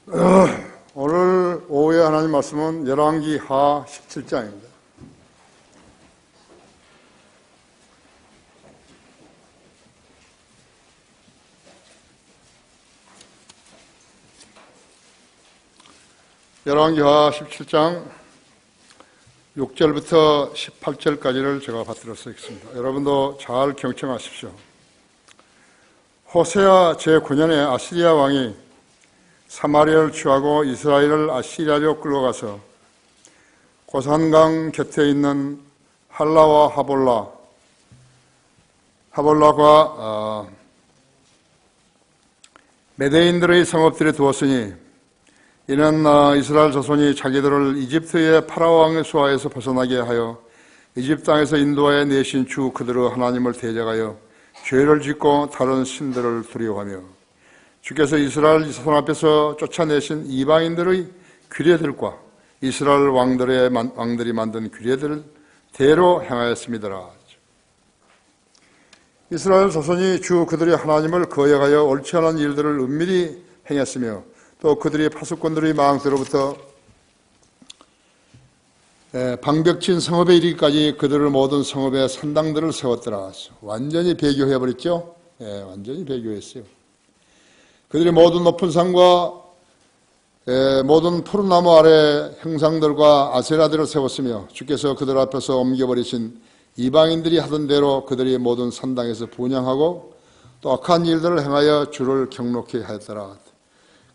오늘 오후에 하나님 말씀은 열왕기 하 17장입니다. 열왕기 하 17장 6절부터 18절까지를 제가 받들어 쓰겠습니다. 여러분도 잘 경청하십시오. 호세아 제9년에 아시리아 왕이 사마리아를 취하고 이스라엘을 아시리아로 끌어가서 고산강 곁에 있는 할라와 하볼라과 메대인들의 성읍들에 두었으니 이는 이스라엘 자손이 자기들을 이집트의 파라오 왕의 수하에서 벗어나게 하여 이집트 땅에서 인도하여 내신 주 그들의 하나님을 대적하여 죄를 짓고 다른 신들을 두려워하며 주께서 이스라엘 자손 앞에서 쫓아내신 이방인들의 규례들과 이스라엘 왕들이 만든 규례들을 대로 행하였습니다. 이스라엘 자손이 주 그들의 하나님을 거역하여 옳지 않은 일들을 은밀히 행했으며 또 그들이 파수꾼들의 망대로부터 방벽친 성읍에 이르기까지 그들을 모든 성읍에 산당들을 세웠더라. 완전히 배교해버렸죠. 완전히 배교했어요. 그들이 모든 높은 산과 모든 푸른 나무 아래 형상들과 아세라들을 세웠으며 주께서 그들 앞에서 옮겨버리신 이방인들이 하던 대로 그들이 모든 산당에서 분향하고 또 악한 일들을 행하여 주를 경록케 하였더라.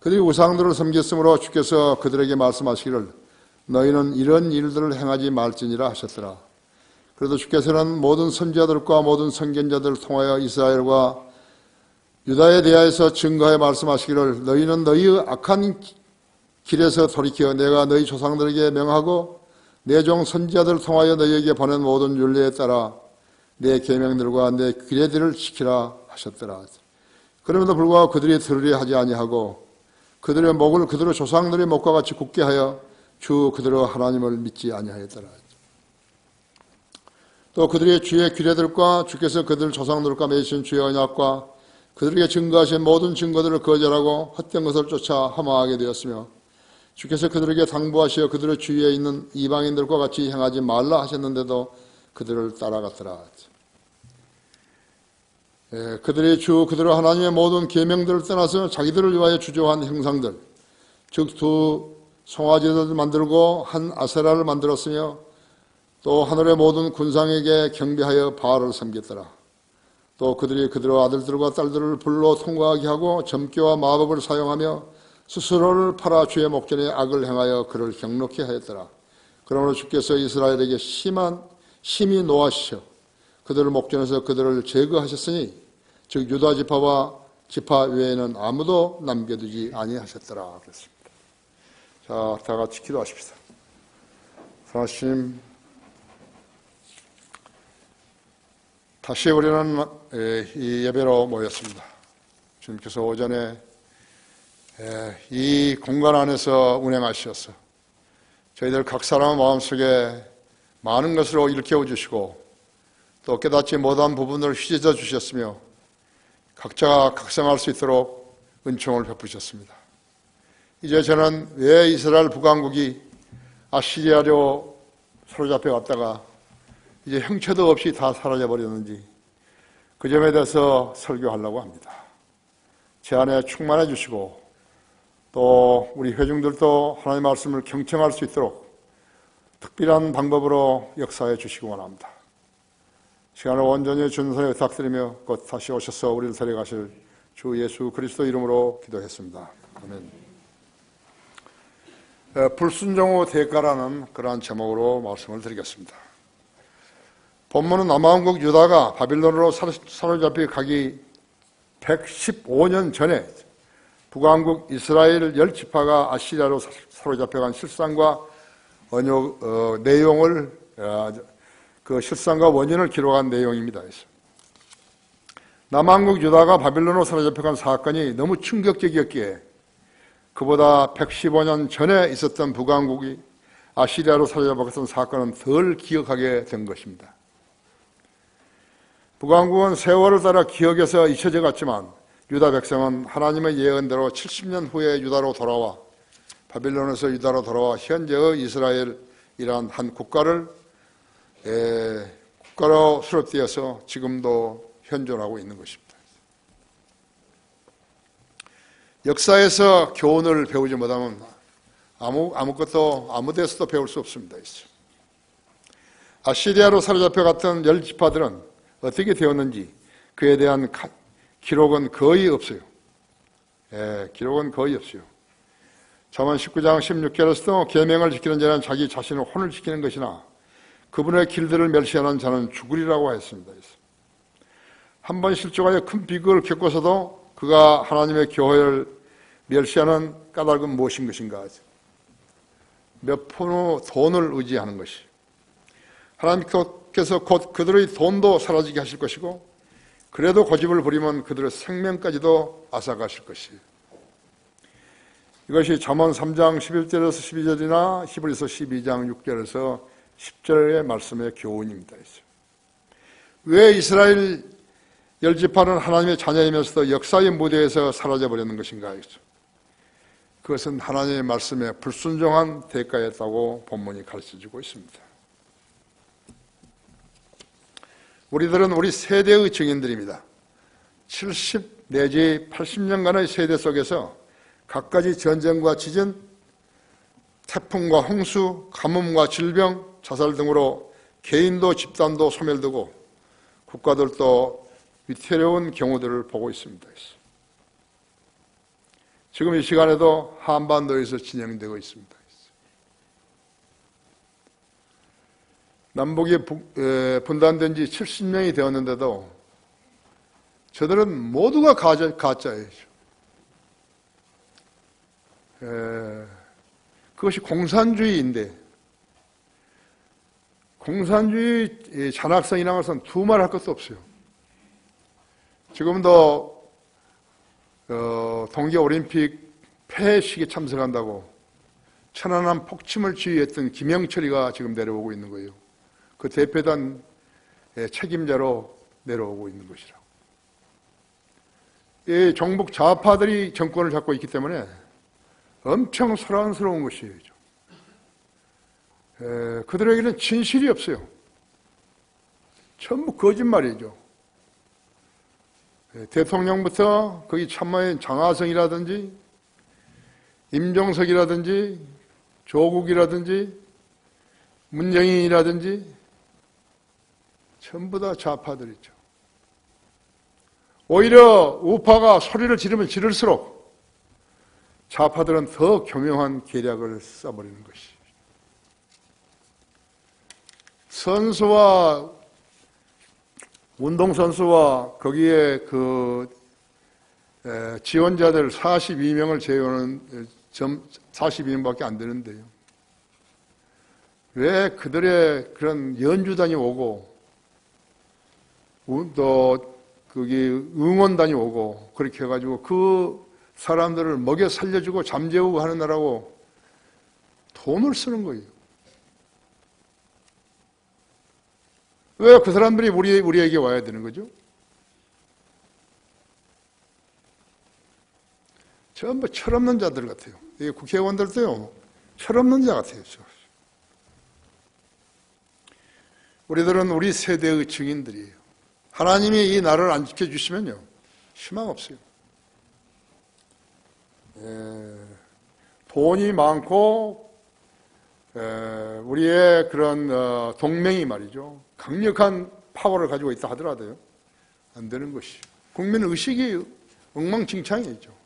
그들이 우상들을 섬겼으므로 주께서 그들에게 말씀하시기를 너희는 이런 일들을 행하지 말지니라 하셨더라. 그래도 주께서는 모든 선지자들과 모든 선견자들을 통하여 이스라엘과 유다에 대하여서 증거하여 말씀하시기를 너희는 너희의 악한 길에서 돌이켜 내가 너희 조상들에게 명하고 내 종 선지자들을 통하여 너희에게 보낸 모든 율례에 따라 내 계명들과 내 규례들을 지키라 하셨더라. 그럼에도 불구하고 그들이 들으려 하지 아니하고 그들의 목을 그들의 조상들의 목과 같이 굳게 하여 주 그들의 하나님을 믿지 아니하였더라. 또 그들의 주의 규례들과 주께서 그들 조상들과 맺으신 주의 언약과 그들에게 증거하신 모든 증거들을 거절하고 헛된 것을 쫓아 허망하게 되었으며 주께서 그들에게 당부하시어 그들의 주위에 있는 이방인들과 같이 행하지 말라 하셨는데도 그들을 따라갔더라. 그들의 주 그들의 하나님의 모든 계명들을 떠나서 자기들을 위하여 주조한 형상들 즉 두 송아지를 만들고 한 아세라를 만들었으며 또 하늘의 모든 군상에게 경배하여 바알을 섬겼더라. 또 그들이 그들의 아들들과 딸들을 불로 통과하게 하고 점괘와 마법을 사용하며 스스로를 팔아 주의 목전에 악을 행하여 그를 경록케 하였더라. 그러므로 주께서 이스라엘에게 심히 노하시어 그들을 목전에서 그들을 제거하셨으니 즉 유다 지파와 지파 외에는 아무도 남겨두지 아니하셨더라. 그랬습니다. 자, 다 같이 기도하십시다. 하나님, 다시 우리는 이 예배로 모였습니다. 주님께서 오전에 이 공간 안에서 운행하셔서 저희들 각 사람의 마음속에 많은 것을 일깨워 주시고 또 깨닫지 못한 부분을 휘저어 주셨으며 각자가 각성할 수 있도록 은총을 베푸셨습니다. 이제 저는 왜 이스라엘 북왕국이 아시리아로 사로잡혀 갔다가 이제 형체도 없이 다 사라져버렸는지 그 점에 대해서 설교하려고 합니다. 제 안에 충만해 주시고 또 우리 회중들도 하나님의 말씀을 경청할 수 있도록 특별한 방법으로 역사해 주시기 원합니다. 시간을 온전히 준선에 부탁드리며 곧 다시 오셔서 우리를 데려가실 주 예수 그리스도 이름으로 기도했습니다. 아멘. 불순종의 대가라는 그러한 제목으로 말씀을 드리겠습니다. 본문은 남왕국 유다가 바빌론으로 사로잡혀 가기 115년 전에 북왕국 이스라엘 10지파가 아시리아로 사로잡혀간 실상과 내용을 그 실상과 원인을 기록한 내용입니다. 남왕국 유다가 바빌론으로 사로잡혀간 사건이 너무 충격적이었기에 그보다 115년 전에 있었던 북왕국이 아시리아로 사로잡혔던 사건은 덜 기억하게 된 것입니다. 북왕국은 세월을 따라 기억에서 잊혀져 갔지만 유다 백성은 하나님의 예언대로 70년 후에 유다로 돌아와 바빌론에서 유다로 돌아와 현재의 이스라엘이란 한 국가로 수립되어서 지금도 현존하고 있는 것입니다. 역사에서 교훈을 배우지 못하면 아무것도 아무 데서도 배울 수 없습니다. 아시리아로 사로잡혀갔던 10지파들은 어떻게 되었는지 그에 대한 기록은 거의 없어요. 기록은 거의 없어요. 잠언 19장 16절에서도 계명을 지키는 자는 자기 자신의 혼을 지키는 것이나 그분의 길들을 멸시하는 자는 죽으리라고 했습니다. 한 번 실족하여 큰 비극을 겪고서도 그가 하나님의 교회를 멸시하는 까닭은 무엇인 것인가? 몇 푼의 돈을 의지하는 것이. 하나님께서 곧 그들의 돈도 사라지게 하실 것이고 그래도 고집을 부리면 그들의 생명까지도 앗아가실 것이에요. 이것이 잠언 3장 11절에서 12절이나 히브리서 12장 6절에서 10절의 말씀의 교훈입니다. 왜 이스라엘 10지파는 하나님의 자녀이면서도 역사의 무대에서 사라져버리는 것인가? 그것은 하나님의 말씀에 불순종한 대가였다고 본문이 가르쳐주고 있습니다. 우리들은 우리 세대의 증인들입니다. 70 내지 80년간의 세대 속에서 갖가지 전쟁과 지진, 태풍과 홍수, 가뭄과 질병, 자살 등으로 개인도 집단도 소멸되고 국가들도 위태로운 경우들을 보고 있습니다. 지금 이 시간에도 한반도에서 진행되고 있습니다. 남북이 분단된 지 70년이 되었는데도 저들은 모두가 가짜예요. 그것이 공산주의인데 공산주의 잔악성이라는 것은 두말할 것도 없어요. 지금도 동계올림픽 폐회식에 참석한다고 천안함 폭침을 지휘했던 김영철이가 지금 내려오고 있는 거예요. 그 대표단 책임자로 내려오고 있는 것이라고. 이 종북 좌파들이 정권을 잡고 있기 때문에 엄청 소란스러운 것이에요. 그들에게는 진실이 없어요. 전부 거짓말이죠. 대통령부터 거기 참모인 장하성이라든지 임종석이라든지 조국이라든지 문정인이라든지 전부 다 좌파들이죠. 오히려 우파가 소리를 지르면 지를수록 좌파들은 더 교묘한 계략을 써버리는 것이. 선수와 운동선수와 거기에 지원자들 42명을 제외하는 42명밖에 안 되는데요. 왜 그들의 그런 연주단이 오고 또 거기 응원단이 오고 그렇게 해가지고 그 사람들을 먹여 살려주고 잠재우고 하는 나라고 돈을 쓰는 거예요. 왜 그 사람들이 우리에게 와야 되는 거죠? 전부 철없는 자들 같아요. 이 국회의원들도요, 철없는 자 같아요. 우리들은 우리 세대의 증인들이에요. 하나님이 이 나라를 안 지켜주시면요, 희망 없어요. 돈이 많고, 우리의 그런 동맹이 말이죠. 강력한 파워를 가지고 있다 하더라도요, 안 되는 것이. 국민 의식이 엉망진창이죠.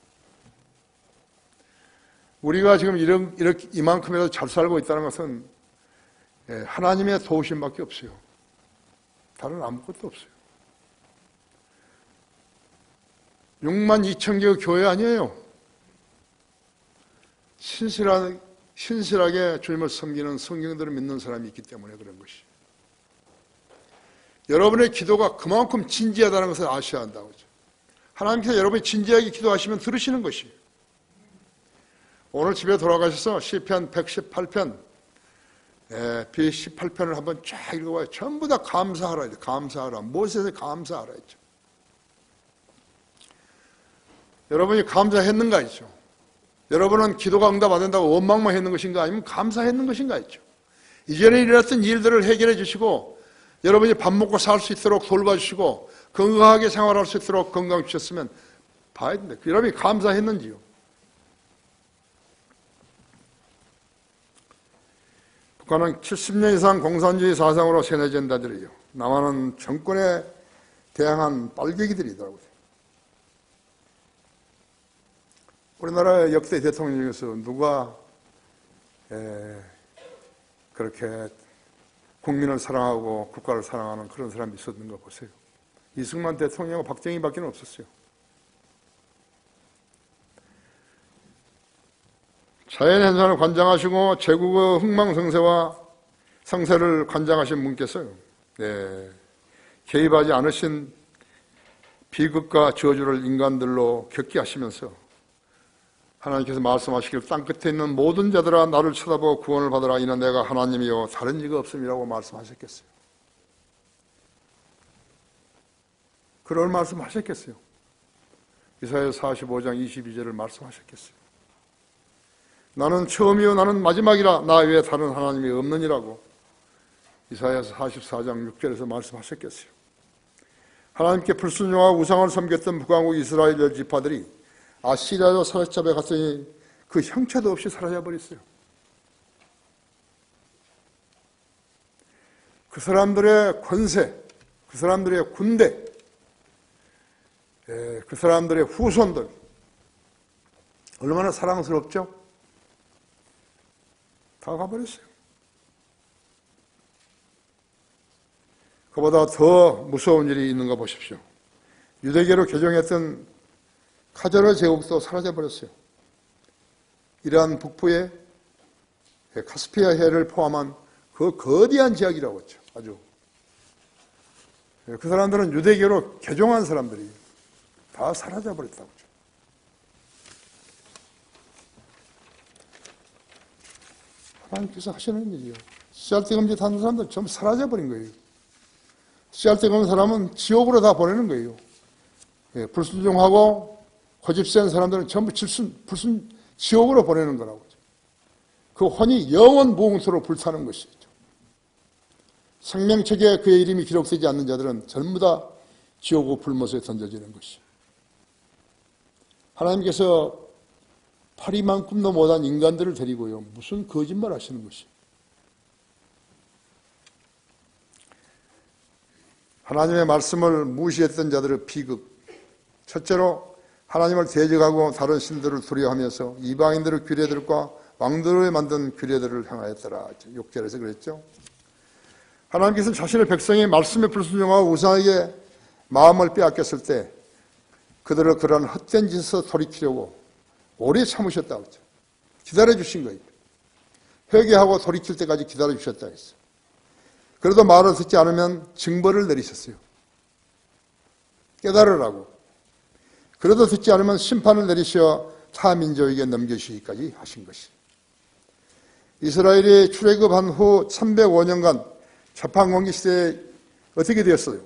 우리가 지금 이렇게 이만큼이라도 잘 살고 있다는 것은 하나님의 도우심밖에 없어요. 다른 아무것도 없어요. 6만 2천 개의 교회 아니에요. 신실하게 주님을 섬기는 성경들을 믿는 사람이 있기 때문에 그런 것이. 여러분의 기도가 그만큼 진지하다는 것을 아셔야 한다고. 하나님께서 여러분이 진지하게 기도하시면 들으시는 것이. 오늘 집에 돌아가셔서 시편 118편, B18편을 한번 쫙 읽어봐요. 전부 다 감사하라. 감사하라. 무엇에 감사하라 했죠. 여러분이 감사했는가 했죠. 여러분은 기도가 응답 안 된다고 원망만 했는 것인가 아니면 감사했는 것인가 했죠. 이전에 일어났던 일들을 해결해 주시고 여러분이 밥 먹고 살 수 있도록 돌봐주시고 건강하게 생활할 수 있도록 건강 주셨으면 봐야 된다. 여러분이 감사했는지요. 북한은 70년 이상 공산주의 사상으로 세뇌된 자들이요. 남한은 정권에 대항한 빨갱이들이더라고요. 우리나라 역대 대통령 중에서 누가 그렇게 국민을 사랑하고 국가를 사랑하는 그런 사람이 있었는가 보세요. 이승만 대통령하고 박정희밖에 없었어요. 자연현상을 관장하시고 제국의 흥망성쇠와 성세를 관장하신 분께서요. 개입하지 않으신 비극과 저주를 인간들로 겪게 하시면서 하나님께서 말씀하시길 땅끝에 있는 모든 자들아 나를 쳐다보고 구원을 받으라. 이는 내가 하나님이요 다른 이가 없음이라고 말씀하셨겠어요. 그런 말씀하셨겠어요. 이사야 45장 22절을 말씀하셨겠어요. 나는 처음이요 나는 마지막이라 나 외에 다른 하나님이 없느니라고 이사야서 44장 6절에서 말씀하셨겠어요. 하나님께 불순종하고 우상을 섬겼던 북왕국 이스라엘 열 지파들이 아시리아로 사로잡혀 갔더니 그 형체도 없이 사라져 버렸어요. 그 사람들의 권세, 그 사람들의 군대, 그 사람들의 후손들 얼마나 사랑스럽죠? 다 가버렸어요. 그보다 더 무서운 일이 있는가 보십시오. 유대교로 개종했던 카자르 제국도 사라져버렸어요. 이란 북부의 카스피아 해를 포함한 그 거대한 지역이라고 했죠. 아주. 그 사람들은 유대교로 개종한 사람들이 다 사라져버렸다고 했죠. 하나님께서 하시는 일이요. 씨알데금짓 하는 사람들 전부 사라져버린 거예요. 씨알데금 사람은 지옥으로 다 보내는 거예요. 불순종하고 고집센 사람들은 전부 지옥으로 보내는 거라고. 그 혼이 영원 무궁토로 불타는 것이죠. 생명책에 그의 이름이 기록되지 않는 자들은 전부 다 지옥의 불못에 던져지는 것이죠. 하나님께서 파리만큼도 못한 인간들을 데리고요. 무슨 거짓말 하시는 것이죠. 하나님의 말씀을 무시했던 자들의 비극. 첫째로 하나님을 대적하고 다른 신들을 두려워하면서 이방인들의 규례들과 왕들을 만든 규례들을 행하였더라. 6절에서 그랬죠. 하나님께서는 자신의 백성이 말씀에 불순종하고 우상에게 마음을 빼앗겼을 때 그들을 그러한 헛된 짓에서 돌이키려고 오래 참으셨다고 했죠. 기다려주신 거예요. 회개하고 돌이킬 때까지 기다려주셨다고 했어요. 그래도 말을 듣지 않으면 징벌을 내리셨어요. 깨달으라고. 그래도 듣지 않으면 심판을 내리셔 타 민족에게 넘겨주시기까지 하신 것이. 이스라엘이 출애굽한 후 305년간 재판관계 시대에 어떻게 되었어요?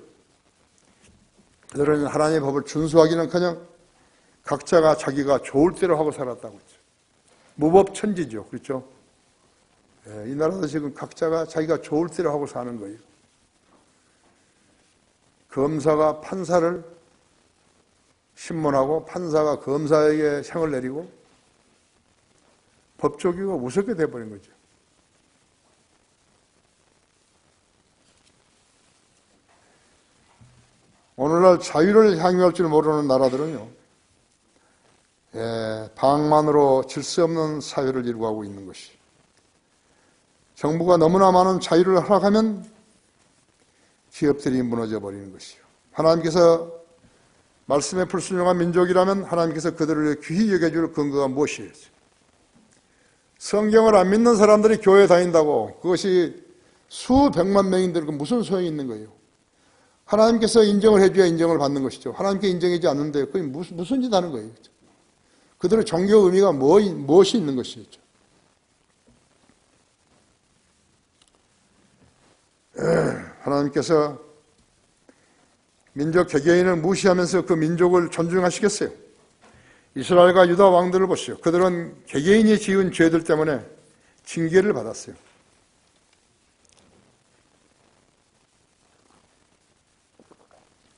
그들은 하나님의 법을 준수하기는커녕 각자가 자기가 좋을 대로 하고 살았다고 했죠. 무법천지죠. 그렇죠? 이 나라도 지금 각자가 자기가 좋을 대로 하고 사는 거예요. 검사가 판사를 신문하고 판사가 검사에게 형을 내리고 법조기가 무섭게 돼버린 거죠. 오늘날 자유를 향유할 줄 모르는 나라들은요, 방만으로 질서 없는 사회를 이루어가고 있는 것이. 정부가 너무나 많은 자유를 허락하면 기업들이 무너져 버리는 것이요. 하나님께서 말씀에 불순종한 민족이라면 하나님께서 그들을 귀히 여겨줄 근거가 무엇이에요? 성경을 안 믿는 사람들이 교회에 다닌다고 그것이 수백만 명인데 무슨 소용이 있는 거예요? 하나님께서 인정을 해줘야 인정을 받는 것이죠. 하나님께 인정하지 않는데 그게 무슨 짓 하는 거예요? 그들의 종교 의미가 무엇이 있는 것이죠? 하나님께서 민족 개개인을 무시하면서 그 민족을 존중하시겠어요? 이스라엘과 유다 왕들을 보시오. 그들은 개개인이 지은 죄들 때문에 징계를 받았어요.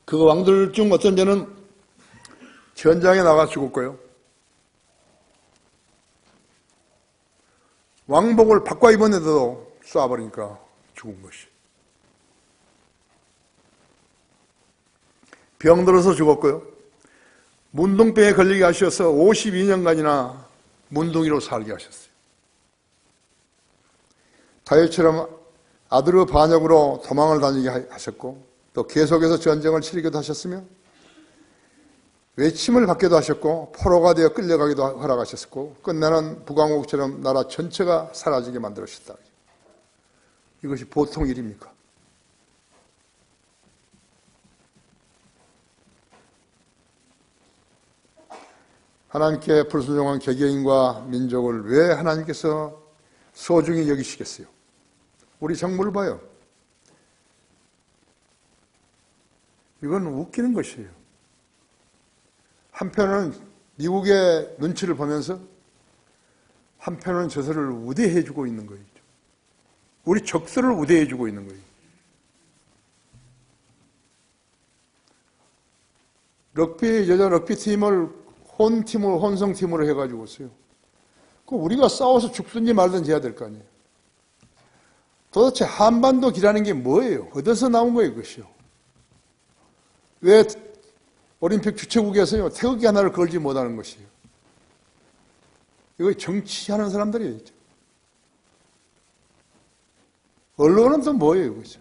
그 왕들 중 어떤 자는 전장에 나가 죽었고요. 왕복을 바꿔 입었는데도 쏴버리니까 죽은 것이. 병들어서 죽었고요. 문둥병에 걸리게 하셔서 52년간이나 문둥이로 살게 하셨어요. 다윗처럼 아들의 반역으로 도망을 다니게 하셨고 또 계속해서 전쟁을 치르기도 하셨으며 외침을 받기도 하셨고 포로가 되어 끌려가기도 허락하셨고 끝나는 북왕국처럼 나라 전체가 사라지게 만들었다. 이것이 보통 일입니까? 하나님께 불순종한 개개인과 민족을 왜 하나님께서 소중히 여기시겠어요? 우리 정부를 봐요. 이건 웃기는 것이에요. 한편은 미국의 눈치를 보면서 한편은 저서를 우대해주고 있는 거예요. 우리 적서를 우대해주고 있는 거예요. 여자 럭비팀을 혼성팀으로 해가지고 있어요. 우리가 싸워서 죽든지 말든지 해야 될 거 아니에요. 도대체 한반도 기라는 게 뭐예요? 어디서 나온 거예요, 그것이요? 왜 올림픽 주최국에서요, 태극기 하나를 걸지 못하는 것이에요? 이거 정치하는 사람들이에요. 언론은 또 뭐예요, 그죠?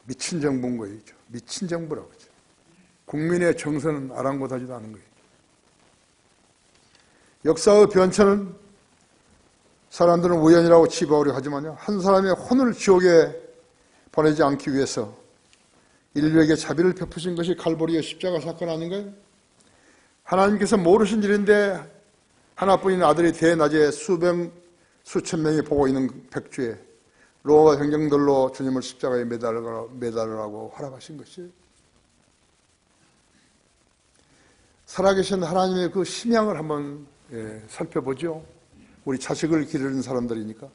미친 정부인 거예요. 미친 정부라고 하죠. 국민의 정서는 아랑곳하지도 않은 거예요. 역사의 변천은 사람들은 우연이라고 치부하려 하지만요, 한 사람의 혼을 지옥에 보내지 않기 위해서 인류에게 자비를 베푸신 것이 칼보리의 십자가 사건 아닌가요? 하나님께서 모르신 일인데 하나뿐인 아들이 대낮에 수천 명이 보고 있는 백주에 로마 행정들로 주님을 십자가에 매달으라고 허락하신 것이에요. 살아계신 하나님의 그 심양을 한번 살펴보죠. 우리 자식을 기르는 사람들이니까.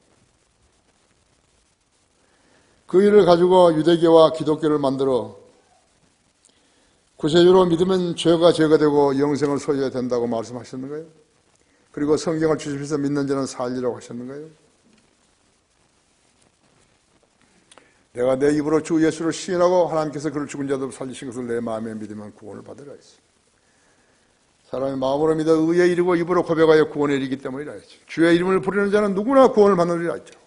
그 일을 가지고 유대교와 기독교를 만들어 구세주로 믿으면 죄가 되고 영생을 소유해야 된다고 말씀하셨는가요? 그리고 성경을 주시면서 믿는 자는 살리라고 하셨는가요? 내가 내 입으로 주 예수를 시인하고 하나님께서 그를 죽은 자도 살리신 것을 내 마음에 믿으면 구원을 받으라 했어요. 사람이 마음으로 믿어 의에 이르고 입으로 고백하여 구원에 이르기 때문이라 했죠. 주의 이름을 부르는 자는 누구나 구원을 받느니라 했죠.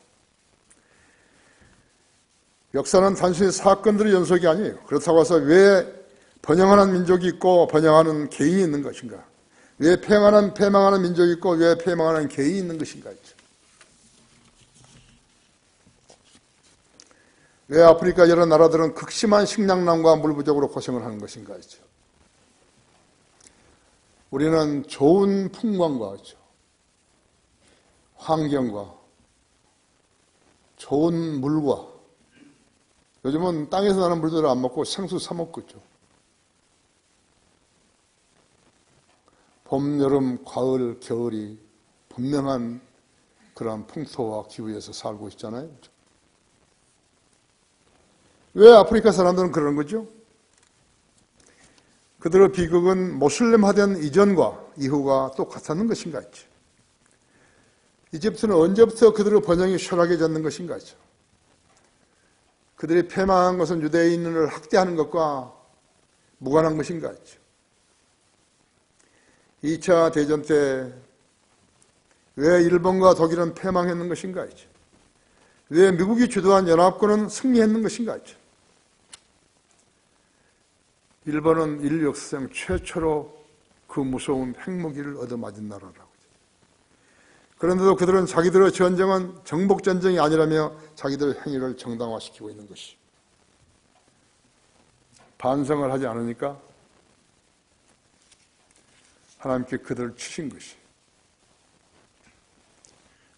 역사는 단순히 사건들의 연속이 아니에요. 그렇다고 해서 왜 번영하는 민족이 있고 번영하는 개인이 있는 것인가? 왜 패망하는 민족이 있고 왜 패망하는 개인이 있는 것인가? 왜 아프리카 여러 나라들은 극심한 식량난과 물 부족으로 고생을 하는 것인가? 우리는 좋은 풍광과 환경과 좋은 물과 요즘은 땅에서 나는 물들을 안 먹고 생수 사 먹고 있죠. 봄, 여름, 가을, 겨울이 분명한 그런 풍토와 기후에서 살고 있잖아요. 왜 아프리카 사람들은 그런 거죠? 그들의 비극은 모슬렘화된 이전과 이후가 똑같았는 것인가 했죠. 이집트는 언제부터 그들의 번영이 쇠락해졌는 것인가 했죠. 그들이 패망한 것은 유대인을 학대하는 것과 무관한 것인가 했죠. 2차 대전 때 왜 일본과 독일은 패망했는 것인가 했죠. 왜 미국이 주도한 연합군은 승리했는 것인가 했죠. 일본은 인류 역사상 최초로 그 무서운 핵무기를 얻어맞은 나라라고. 그런데도 그들은 자기들의 전쟁은 정복전쟁이 아니라며 자기들의 행위를 정당화시키고 있는 것이. 반성을 하지 않으니까 하나님께 그들을 치신 것이.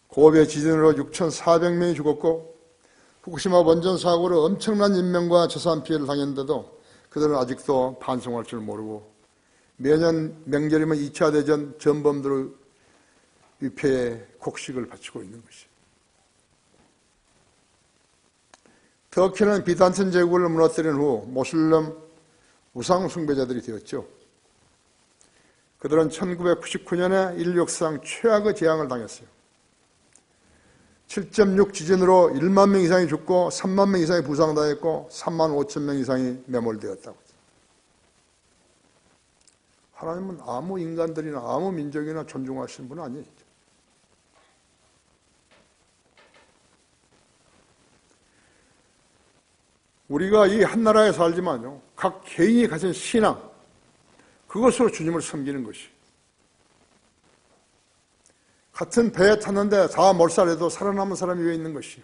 고베 지진으로 6,400명이 죽었고 후쿠시마 원전 사고로 엄청난 인명과 재산 피해를 당했는데도 그들은 아직도 반성할 줄 모르고 매년 명절이면 2차 대전 전범들의 위패에 곡식을 바치고 있는 것이죠. 터키는 비단틴 제국을 무너뜨린 후 모슬렘 우상 숭배자들이 되었죠. 그들은 1999년에 인류 역사상 최악의 재앙을 당했어요. 7.6 지진으로 1만 명 이상이 죽고 3만 명 이상이 부상당했고 3만 5천 명 이상이 매몰되었다고. 하나님은 아무 인간들이나 아무 민족이나 존중하시는 분은 아니에요. 우리가 이 한 나라에 살지만요, 각 개인이 가진 신앙, 그것으로 주님을 섬기는 것이. 같은 배에 탔는데 다 몰살해도 살아남은 사람이 왜 있는 것이요?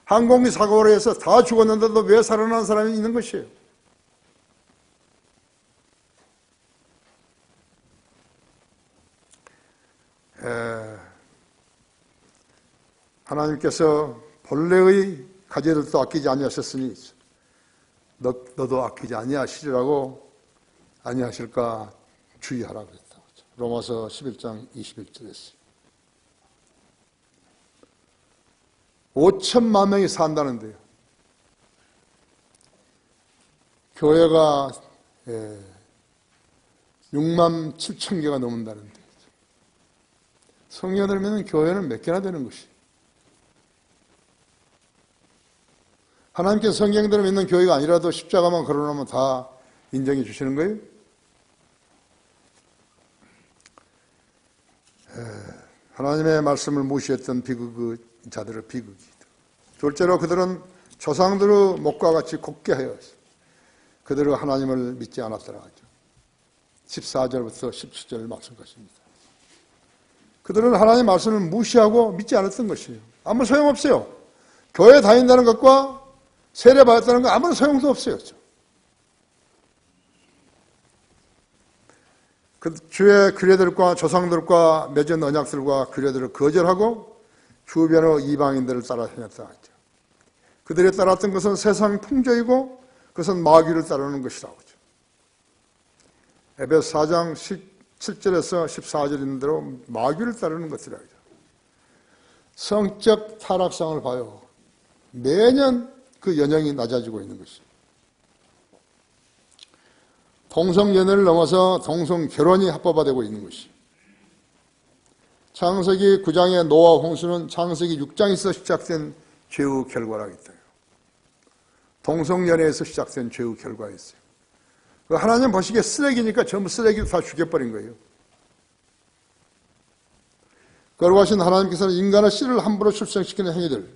항공기 사고로 해서 다 죽었는데도 왜 살아난 사람이 있는 것이에요? 하나님께서 본래의 가지들도 아끼지 아니하셨으니 너도 아끼지 아니하시리라고 아니하실까 주의하라고 했다고. 로마서 11장 21절에서 5천만 명이 산다는데요. 교회가 6만 7천 개가 넘는다는데 성경을 믿는 교회는 몇 개나 되는 것이? 하나님께서 성경대로 믿는 교회가 아니라도 십자가만 걸어놓으면 다 인정해 주시는 거예요? 하나님의 말씀을 무시했던 비극자들의 비극이다. 둘째로 그들은 조상들의 목과 같이 곱게 하였어. 그들은 하나님을 믿지 않았더라 하죠. 14절부터 17절 말씀 것입니다. 그들은 하나님의 말씀을 무시하고 믿지 않았던 것이에요. 아무 소용없어요. 교회 다닌다는 것과 세례 받았다는 건 아무런 소용도 없어요. 그 주의 규례들과 조상들과 맺은 언약들과 규례들을 거절하고 주변의 이방인들을 따라 행했다 하죠. 그들이 따랐던 것은 세상 풍조이고 그것은 마귀를 따르는 것이라고 하죠. 에베소 4장 7절에서 14절 있는 대로 마귀를 따르는 것이라고 하죠. 성적 타락상을 봐요. 매년 그 연령이 낮아지고 있는 것이죠. 동성연애를 넘어서 동성결혼이 합법화되고 있는 것이죠. 창세기 9장의 노아 홍수는 창세기 6장에서 시작된 죄의 결과라고 했어요. 동성연애에서 시작된 죄의 결과였어요. 하나님 보시기에 쓰레기니까 전부 쓰레기를 다 죽여버린 거예요. 거룩하신 하나님께서는 인간의 씨를 함부로 출생시키는 행위들,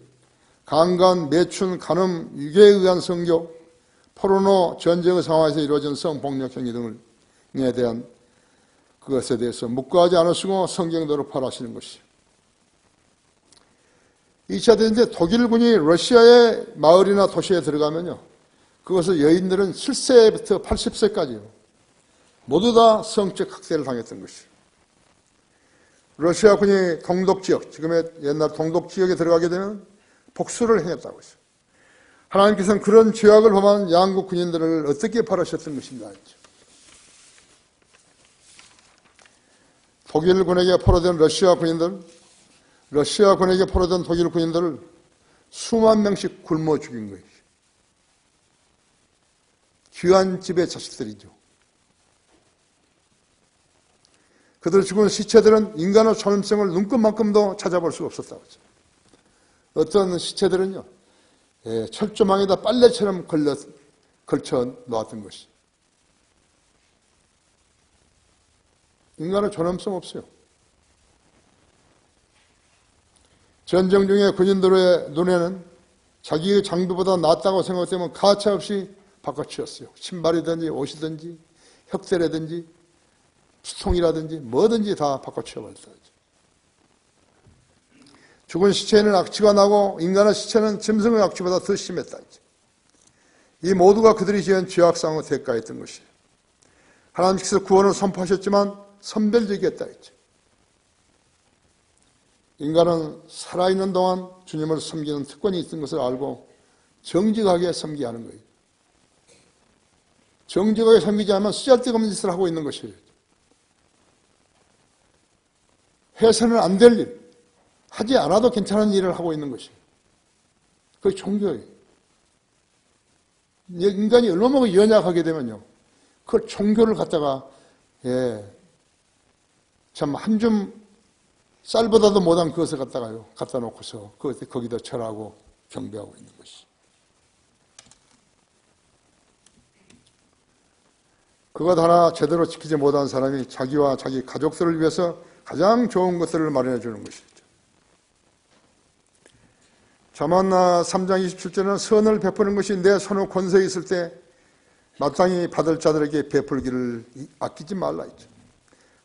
강간, 매춘, 간음, 유괴에 의한 성교, 포르노, 전쟁의 상황에서 이루어진 성폭력 행위 등에 대한 그것에 대해서 묵과하지 않으시고 성경대로 벌하시는 것이죠. 2차 대전 독일군이 러시아의 마을이나 도시에 들어가면요, 그것을 여인들은 7세부터 80세까지요, 모두 다 성적 학대를 당했던 것이죠. 러시아군이 동독지역, 지금의 옛날 동독지역에 들어가게 되면 복수를 행했다고 했어요. 하나님께서는 그런 죄악을 범한 양국 군인들을 어떻게 벌하셨던 것인가 했죠. 독일군에게 포로된 러시아 군인들, 러시아군에게 포로된 독일 군인들을 수만 명씩 굶어 죽인 거예요. 귀한 집의 자식들이죠. 그들 죽은 시체들은 인간의 존엄성을 눈금만큼도 찾아볼 수가 없었다고 하죠. 어떤 시체들은요, 철조망에다 빨래처럼 걸쳐 놓았던 것이. 인간의 존엄성 없어요. 전쟁 중에 군인들의 눈에는 자기의 장비보다 낫다고 생각되면 가차없이 바꿔치웠어요. 신발이든지 옷이든지 혁대라든지 수통이라든지 뭐든지 다 바꿔치워버렸다. 죽은 시체에는 악취가 나고 인간의 시체는 짐승의 악취보다 더 심했다. 이 모두가 그들이 지은 죄악상의 대가였던 것이에요. 하나님께서 구원을 선포하셨지만 선별적이었다. 인간은 살아있는 동안 주님을 섬기는 특권이 있는 것을 알고 정직하게 섬겨야 하는 거예요. 정직하게 섬기지 않으면 쓰잘데없는 짓을 하고 있는 것이에요. 해서는 안 될 일, 하지 않아도 괜찮은 일을 하고 있는 것이에요. 그게 종교예요. 인간이 얼마나 연약하게 되면요, 그 종교를 갖다가 참 한 줌 쌀보다도 못한 그것을 갖다 놓고서 거기다 절하고 경배하고 있는 것이. 그것 하나 제대로 지키지 못한 사람이 자기와 자기 가족들을 위해서 가장 좋은 것들을 마련해 주는 것이죠. 잠언 3장 27절은 선을 베푸는 것이 내 손에 권세에 있을 때 마땅히 받을 자들에게 베풀기를 아끼지 말라 했죠.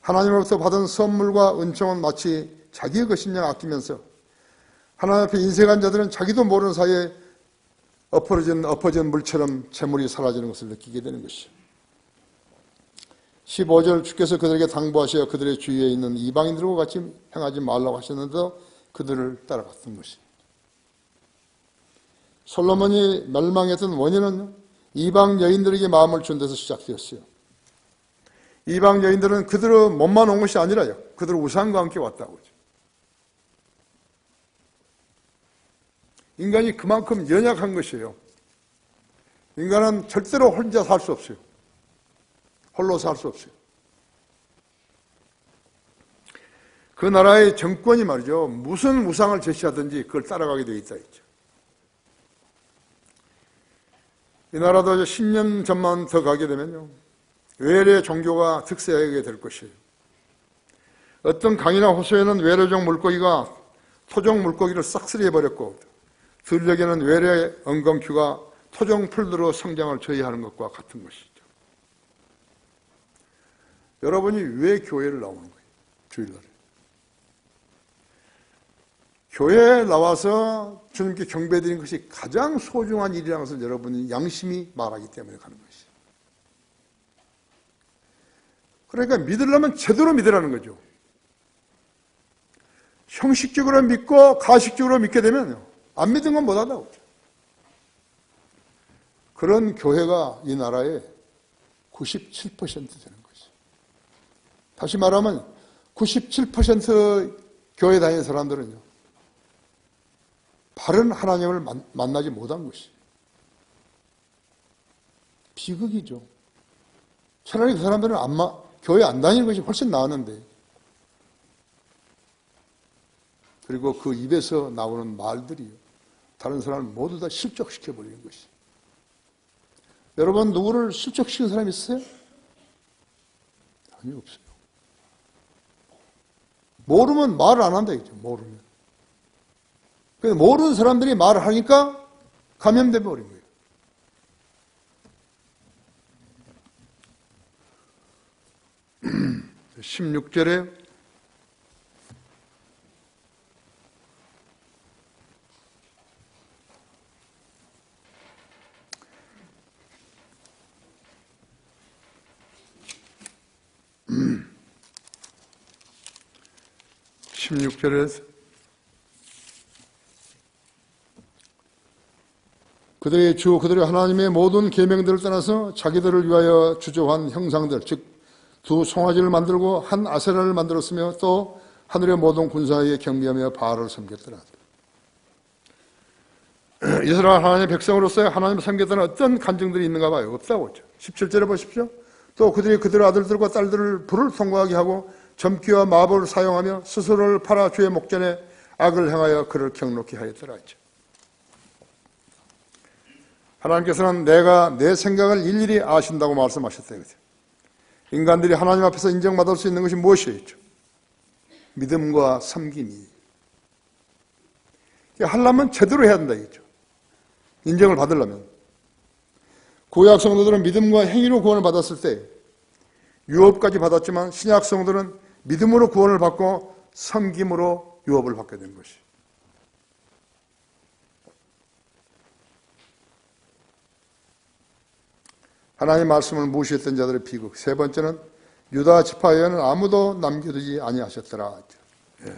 하나님으로부터 받은 선물과 은총은 마치 자기의 것인 양 아끼면서 하나님 앞에 인색한 자들은 자기도 모르는 사이에 엎어진 물처럼 재물이 사라지는 것을 느끼게 되는 것이죠. 15절 주께서 그들에게 당부하시어 그들의 주위에 있는 이방인들과 같이 행하지 말라고 하셨는데도 그들을 따라갔던 것입니다. 솔로몬이 멸망했던 원인은 이방 여인들에게 마음을 준 데서 시작되었어요. 이방 여인들은 그들의 몸만 온 것이 아니라요, 그들의 우상과 함께 왔다고 하죠. 인간이 그만큼 연약한 것이에요. 인간은 절대로 혼자 살 수 없어요. 홀로 살 수 없어요. 그 나라의 정권이 말이죠, 무슨 우상을 제시하든지 그걸 따라가게 되어 있다 했죠. 이 나라도 10년 전만 더 가게 되면요, 외래 종교가 득세하게 될 것이에요. 어떤 강이나 호수에는 외래종 물고기가 토종 물고기를 싹쓸이해버렸고, 들녘에는 외래 엉겅퀴가 토종 풀들로 성장을 저해하는 것과 같은 것이죠. 여러분이 왜 교회를 나오는 거예요? 주일날에. 교회에 나와서 주님께 경배드리는 것이 가장 소중한 일이라는 것을 여러분이 양심이 말하기 때문에 가는 것이죠. 그러니까 믿으려면 제대로 믿으라는 거죠. 형식적으로 믿고 가식적으로 믿게 되면 안 믿은 건 못하다고. 그런 교회가 이 나라의 97% 되는 거죠. 다시 말하면 97% 교회 다니는 사람들은요, 바른 하나님을 만나지 못한 것이에요. 비극이죠. 차라리 그 사람들은 교회 안 다니는 것이 훨씬 나았는데, 그리고 그 입에서 나오는 말들이요, 다른 사람을 모두 다 실족시켜버리는 것이에요. 여러분, 누구를 실족시킨 사람이 있어요? 아니, 없어요. 모르면 말을 안 한다 했죠. 모르면. 그래서 모르는 사람들이 말을 하니까 감염돼 버린 거예요. 음, 16절에 16절에서 그들의 주 그들의 하나님의 모든 계명들을 떠나서 자기들을 위하여 주조한 형상들, 즉 두 송아지를 만들고 한 아세라를 만들었으며 또 하늘의 모든 군사에게 경배하며 바알을 섬겼더라. 이스라엘 하나님의 백성으로서 하나님을 섬겼다는 어떤 간증들이 있는가 봐요. 없다고 했죠. 17절에 보십시오. 또 그들이 그들의 아들들과 딸들을 불을 통과하게 하고 점기와 마법을 사용하며 스스로를 팔아 주의 목전에 악을 행하여 그를 경록히 하였더라 했죠. 하나님께서는 내가 내 생각을 일일이 아신다고 말씀하셨다. 인간들이 하나님 앞에서 인정받을 수 있는 것이 무엇이었죠? 믿음과 섬김이. 하려면 제대로 해야 된다 했죠. 인정을 받으려면. 구약 성도들은 믿음과 행위로 구원을 받았을 때 유업까지 받았지만 신약 성도들은 믿음으로 구원을 받고 섬김으로 유업을 받게 된 것이. 하나님의 말씀을 무시했던 자들의 비극. 세 번째는 유다 지파에는 아무도 남겨두지 아니하셨더라. 예.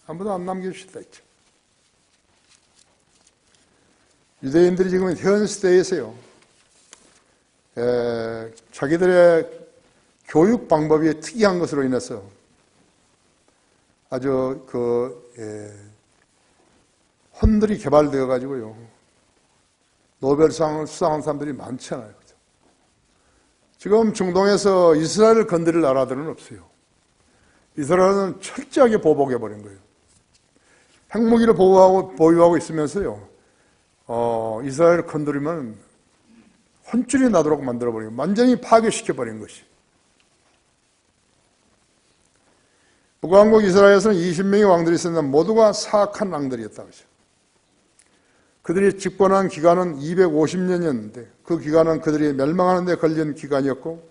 아무도 안 남겨주셨다 했죠. 유대인들이 지금 현 시대에서요, 자기들의 교육 방법이 특이한 것으로 인해서 아주 혼들이 개발되어 가지고요, 노벨상을 수상한 사람들이 많잖아요. 그죠? 지금 중동에서 이스라엘을 건드릴 나라들은 없어요. 이스라엘은 철저하게 보복해버린 거예요. 핵무기를 보유하고 있으면서요, 이스라엘을 건드리면 혼쭐이 나도록 만들어버리고 완전히 파괴시켜버린 것이. 북왕국 이스라엘에서는 20명의 왕들이 있었는데 모두가 사악한 왕들이었다고 하죠. 그들이 집권한 기간은 250년이었는데 그 기간은 그들이 멸망하는 데 걸린 기간이었고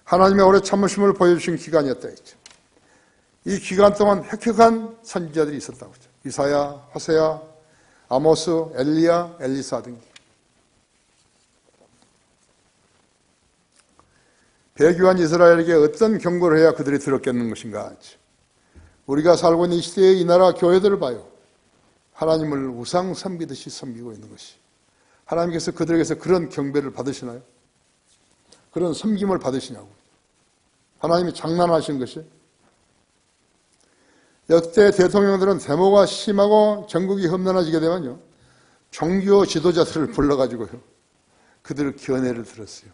하나님의 오래 참으심을 보여주신 기간이었다 했죠. 이 기간 동안 획획한 선지자들이 있었다고 하죠. 이사야, 호세야, 아모스, 엘리야, 엘리사 등. 배교한 이스라엘에게 어떤 경고를 해야 그들이 들었겠는 것인가 하죠. 우리가 살고 있는 이 시대의 이 나라 교회들을 봐요. 하나님을 우상 섬기듯이 섬기고 있는 것이. 하나님께서 그들에게서 그런 경배를 받으시나요? 그런 섬김을 받으시냐고. 하나님이 장난하신 것이. 역대 대통령들은 데모가 심하고 전국이 험난해지게 되면요, 종교 지도자들을 불러가지고요, 그들을 견해를 들었어요.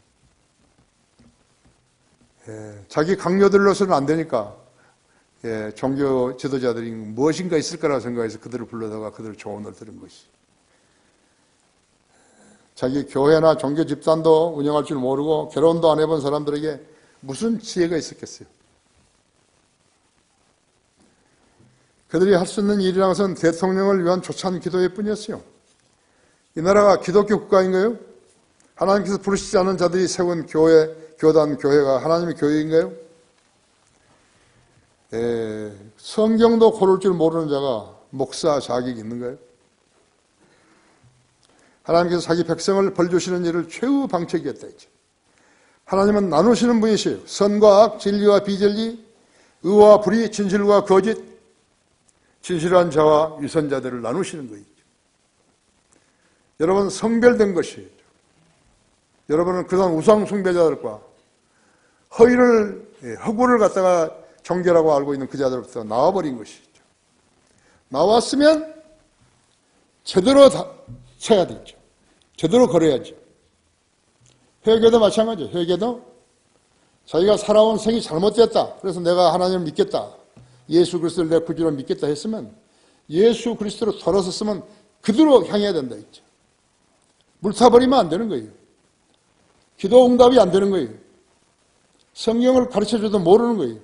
자기 강요들로서는 안 되니까 종교 지도자들이 무엇인가 있을 거라고 생각해서 그들을 불러다가 그들 조언을 들은 것이. 자기 교회나 종교 집단도 운영할 줄 모르고 결혼도 안 해본 사람들에게 무슨 지혜가 있었겠어요. 그들이 할 수 있는 일이라는 것은 대통령을 위한 조찬 기도일 뿐이었어요. 이 나라가 기독교 국가인가요? 하나님께서 부르시지 않은 자들이 세운 교회, 교단, 교회가 하나님의 교회인가요? 성경도 고를 줄 모르는 자가 목사 자격이 있는가요? 하나님께서 자기 백성을 벌주시는 일을 최후 방책이었다 했죠. 하나님은 나누시는 분이시에요. 선과 악, 진리와 비진리, 의와 불의, 진실과 거짓, 진실한 자와 위선자들을 나누시는 거예요. 여러분, 성별된 것이에요. 여러분은 그동안 우상 숭배자들과 허구를 갖다가 종교라고 알고 있는 그 자들로부터 나와버린 것이죠. 나왔으면 제대로 쳐야 되죠. 제대로 걸어야죠. 회개도 마찬가지예요. 회개도 자기가 살아온 생이 잘못됐다. 그래서 내가 하나님을 믿겠다. 예수 그리스도를 내 구주로 믿겠다 했으면 예수 그리스도로 돌아섰으면 그대로 향해야 된다 했죠. 물타버리면 안 되는 거예요. 기도 응답이 안 되는 거예요. 성경을 가르쳐줘도 모르는 거예요.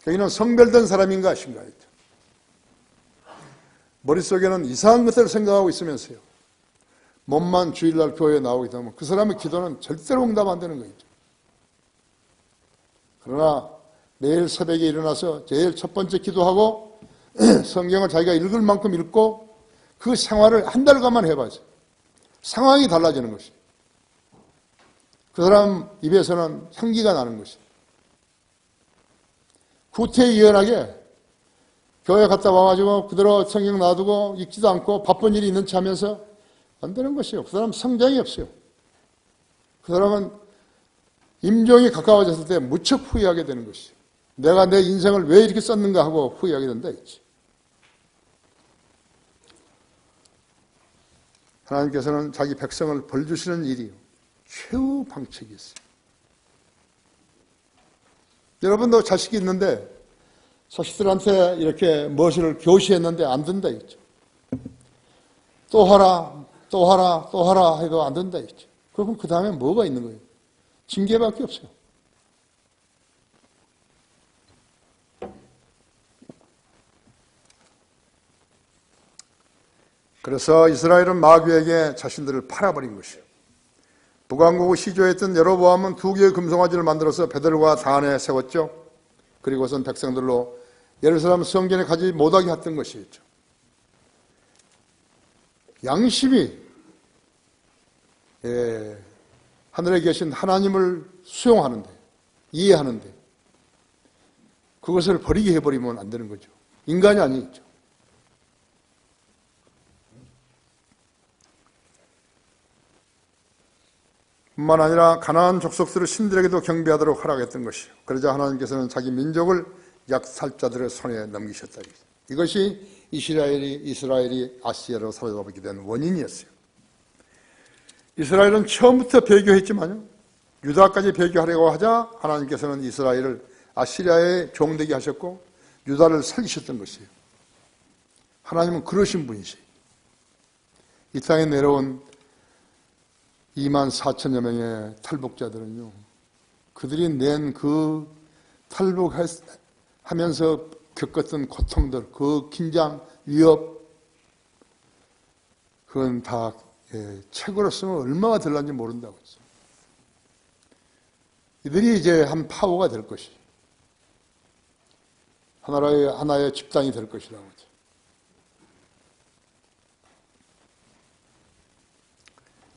여기는 성별된 사람인가 하신가 했죠. 머릿속에는 이상한 것들을 생각하고 있으면서요, 몸만 주일날 교회에 나오게 되면 그 사람의 기도는 절대로 응답 안 되는 거죠. 그러나 매일 새벽에 일어나서 제일 첫 번째 기도하고 성경을 자기가 읽을 만큼 읽고 그 생활을 한 달간만 해봐요. 상황이 달라지는 것이. 그 사람 입에서는 향기가 나는 것이. 구태의연하게 교회 갔다 와가지고 그대로 성경 놔두고 읽지도 않고 바쁜 일이 있는 체 하면서 안 되는 것이요. 그 사람 성장이 없어요. 그 사람은 임종이 가까워졌을 때 무척 후회하게 되는 것이요. 내가 내 인생을 왜 이렇게 썼는가 하고 후회하게 된다 했지. 하나님께서는 자기 백성을 벌주시는 일이 최후 방책이었어요. 여러분도 자식이 있는데 자식들한테 이렇게 무엇을 교시했는데 안 된다 했죠. 또 하라, 또 하라, 또 하라 해도 안 된다 했죠. 그럼 그 다음에 뭐가 있는 거예요? 징계밖에 없어요. 그래서 이스라엘은 마귀에게 자신들을 팔아버린 것이에요. 북왕국을 시조했던 여로보암은 2개의 금송아지를 만들어서 베들과 단에 세웠죠. 그리고선 백성들로 예루살렘 성전에 가지 못하게 했던 것이었죠. 양심이 하늘에 계신 하나님을 수용하는데, 이해하는데 그것을 버리게 해버리면 안 되는 거죠. 인간이 아니죠. 뿐만 아니라 가나안 족속들을 신들에게도 경배하도록 허락했던 것이요. 그러자 하나님께서는 자기 민족을 약살자들의 손에 넘기셨다. 이것이 이스라엘이 아시리아로 사로잡히게 된 원인이었어요. 이스라엘은 처음부터 배교했지만요, 유다까지 배교하려고 하자 하나님께서는 이스라엘을 아시리아에 종되게 하셨고 유다를 살리셨던 것이에요. 하나님은 그러신 분이세요. 이 땅에 내려온 2만 4천여 명의 탈북자들은요, 그들이 낸 그 탈북하면서 겪었던 고통들, 그 긴장, 위협, 그건 다 책으로 쓰면 얼마나 될는지 모른다고 했어요. 이들이 이제 한 파워가 될 것이, 하나의 집단이 될 것이라고 하죠.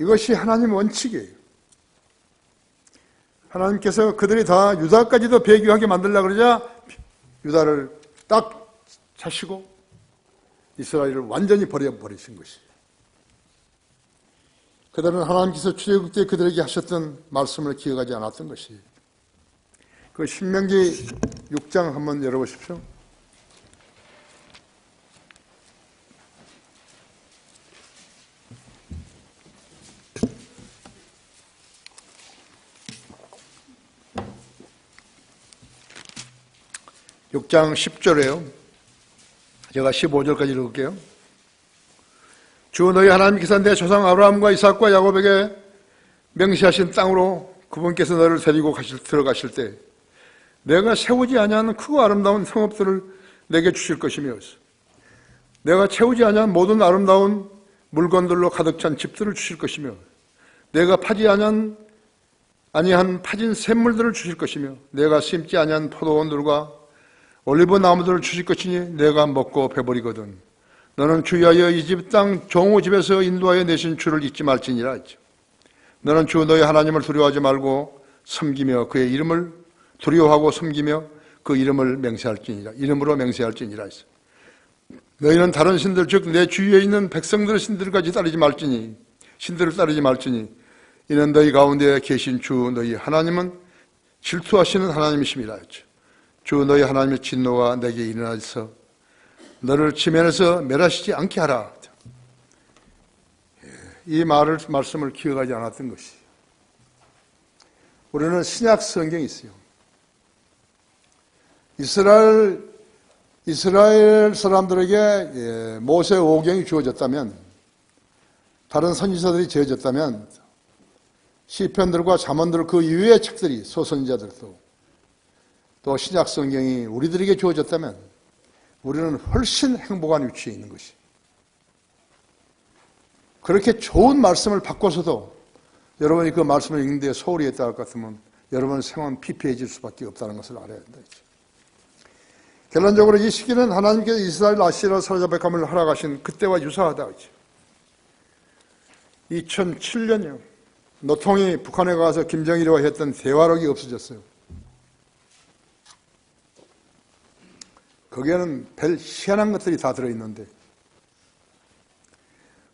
이것이 하나님 원칙이에요. 하나님께서 그들이 다 유다까지도 배교하게 만들려고 그러자 유다를 딱 차시고 이스라엘을 완전히 버려버리신 것이에요. 그들은 하나님께서 출애굽 때 그들에게 하셨던 말씀을 기억하지 않았던 것이에요. 그 신명기 6장 한번 열어보십시오. (6장) 10절에요. 제가 15절까지 읽을게요. 주 너희 하나님께서 내 조상 아브라함과 이삭과 야곱에게 명시하신 땅으로 그분께서 너를 데리고 들어가실 때 내가 세우지 아니한 크고 아름다운 성읍들을 내게 주실 것이며, 내가 채우지 아니한 모든 아름다운 물건들로 가득 찬 집들을 주실 것이며, 내가 파지 아니한 파진 샘물들을 주실 것이며, 내가 심지 아니한 포도원들과 올리브 나무들을 주실 것이니 내가 먹고 배부리거든 너는 주의하여 이 집 땅 종우 집에서 인도하여 내신 주를 잊지 말지니라 했죠. 너는 주 너희 하나님을 두려워하지 말고 섬기며 그의 이름을 두려워하고 섬기며 그 이름을 맹세할지니라, 이름으로 맹세할지니라 했어. 너희는 다른 신들 즉 내 주위에 있는 백성들의 신들까지 신들을 따르지 말지니 이는 너희 가운데 계신 주 너희 하나님은 질투하시는 하나님이심이라 했죠. 주 너희 하나님의 진노가 내게 일어나서 너를 지면에서 멸하시지 않게 하라. 이 말씀을 기억하지 않았던 것이. 우리는 신약 성경이 있어요. 이스라엘 사람들에게 모세 오경이 주어졌다면, 다른 선지자들이 지어졌다면, 시편들과 잠언들 그 이외의 책들이, 소선지자들도 또 신약 성경이 우리들에게 주어졌다면 우리는 훨씬 행복한 위치에 있는 것이. 그렇게 좋은 말씀을 바꿔서도 여러분이 그 말씀을 읽는데 소홀히 했다 할 것 같으면 여러분의 생활은 피폐해질 수밖에 없다는 것을 알아야 한다. 결론적으로 이 시기는 하나님께서 이스라엘 아시리아로 사로잡혀감을 허락하신 그때와 유사하다. 2007년이요. 노통이 북한에 가서 김정일과 했던 대화록이 없어졌어요. 거기에는 별 희한한 것들이 다 들어있는데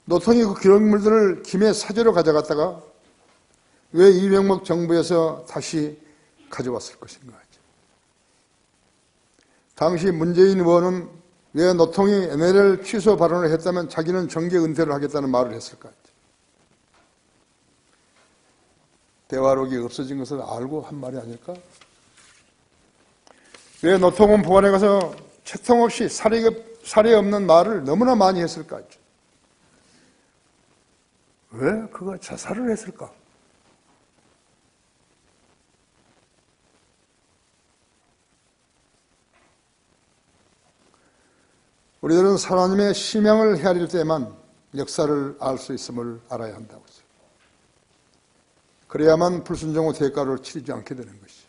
노통이 그 기록물들을 김해 사저로 가져갔다가 왜 이명박 정부에서 다시 가져왔을 것인가. 당시 문재인 의원은 왜 노통이 NLL 취소 발언을 했다면 자기는 정계 은퇴를 하겠다는 말을 했을까. 대화록이 없어진 것을 알고 한 말이 아닐까. 왜 노통은 북한에 가서 채통 없이 사례 없는 말을 너무나 많이 했을까? 왜 그가 자살을 했을까? 우리들은 하나님의 심양을 헤아릴 때만 역사를 알 수 있음을 알아야 한다고 했어요. 그래야만 불순종 후 대가를 치르지 않게 되는 것이.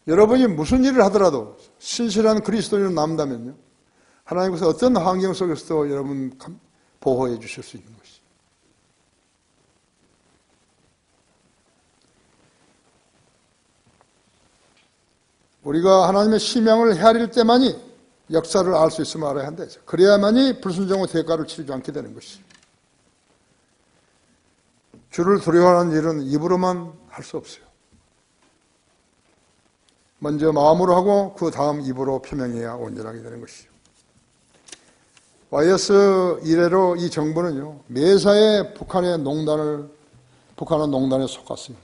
여러분이 무슨 일을 하더라도 신실한 그리스도인으로 남다면요, 하나님께서 어떤 환경 속에서도 여러분 보호해 주실 수 있는 것이. 우리가 하나님의 심양을 헤아릴 때만이 역사를 알 수 있으면 알아야 한다. 그래야만이 불순종의 대가를 치르지 않게 되는 것이죠. 주를 두려워하는 일은 입으로만 할 수 없어요. 먼저 마음으로 하고 그 다음 입으로 표명해야 온전하게 되는 것이죠. YS 이래로 이 정부는요, 매사에 북한은 농단에 속았어요.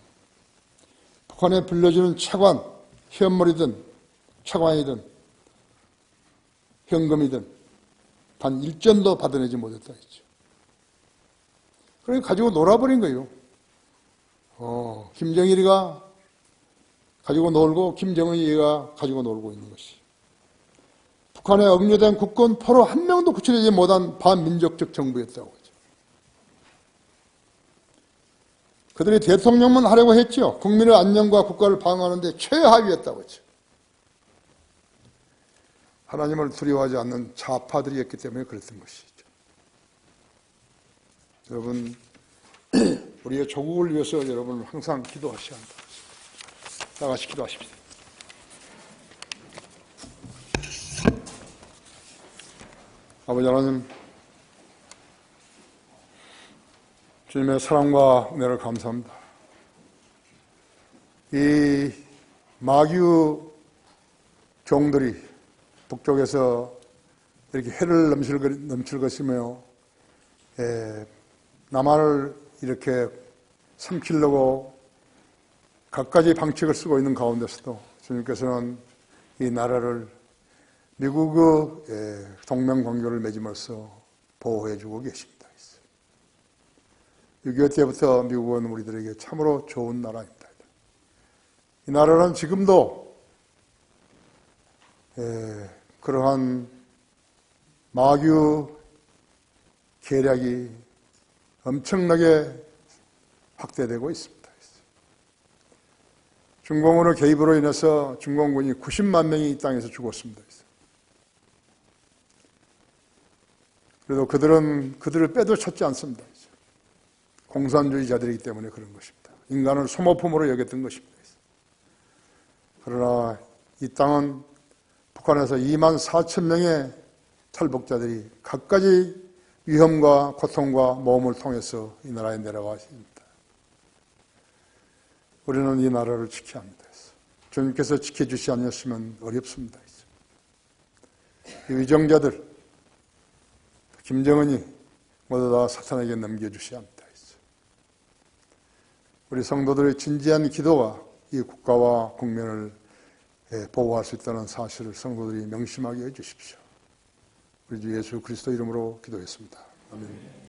북한에 빌려주는 차관, 현물이든 차관이든 현금이든 단 1전도 받아내지 못했다 했죠. 그러니까 가지고 놀아버린 거예요. 김정일이가 가지고 놀고 김정은이가 가지고 놀고 있는 것이. 북한에 억류된 국군 포로 한 명도 구출하지 못한 반민족적 정부였다고 하죠. 그들이 대통령만 하려고 했죠. 국민의 안녕과 국가를 방어하는 데 최하위였다고 했죠. 하나님을 두려워하지 않는 좌파들이었기 때문에 그랬던 것이죠. 여러분, 우리의 조국을 위해서 여러분 항상 기도하셔야 한다. 다 같이 기도하십시오. 아버지 하나님, 주님의 사랑과 은혜를 감사합니다. 이 마귀 종들이 북쪽에서 이렇게 해를 넘칠것이며 남한을 이렇게 삼키려고 갖가지 방책을 쓰고 있는 가운데서도 주님께서는 이 나라를 미국의 동맹관계를 맺음으로써 보호해주고 계십니다. 6.25 때부터 미국은 우리들에게 참으로 좋은 나라입니다. 이 나라는 지금도 그러한 마귀 계략이 엄청나게 확대되고 있습니다. 중공군의 개입으로 인해서 중공군이 90만 명이 이 땅에서 죽었습니다. 그래도 그들을 빼도 쳤지 않습니다. 공산주의자들이기 때문에 그런 것입니다. 인간을 소모품으로 여겼던 것입니다. 그러나 이 땅은 북한에서 2만 4천 명의 탈북자들이 갖가지 위험과 고통과 모험을 통해서 이 나라에 내려와 있습니다. 우리는 이 나라를 지켜야 합니다. 주님께서 지켜주시 않으시면 어렵습니다. 이 위정자들, 김정은이 모두 다 사탄에게 넘겨주셔야 합니다. 우리 성도들의 진지한 기도가 이 국가와 국민을 보호할 수 있다는 사실을 성도들이 명심하게 해주십시오. 우리 주 예수 그리스도 이름으로 기도했습니다. 아멘.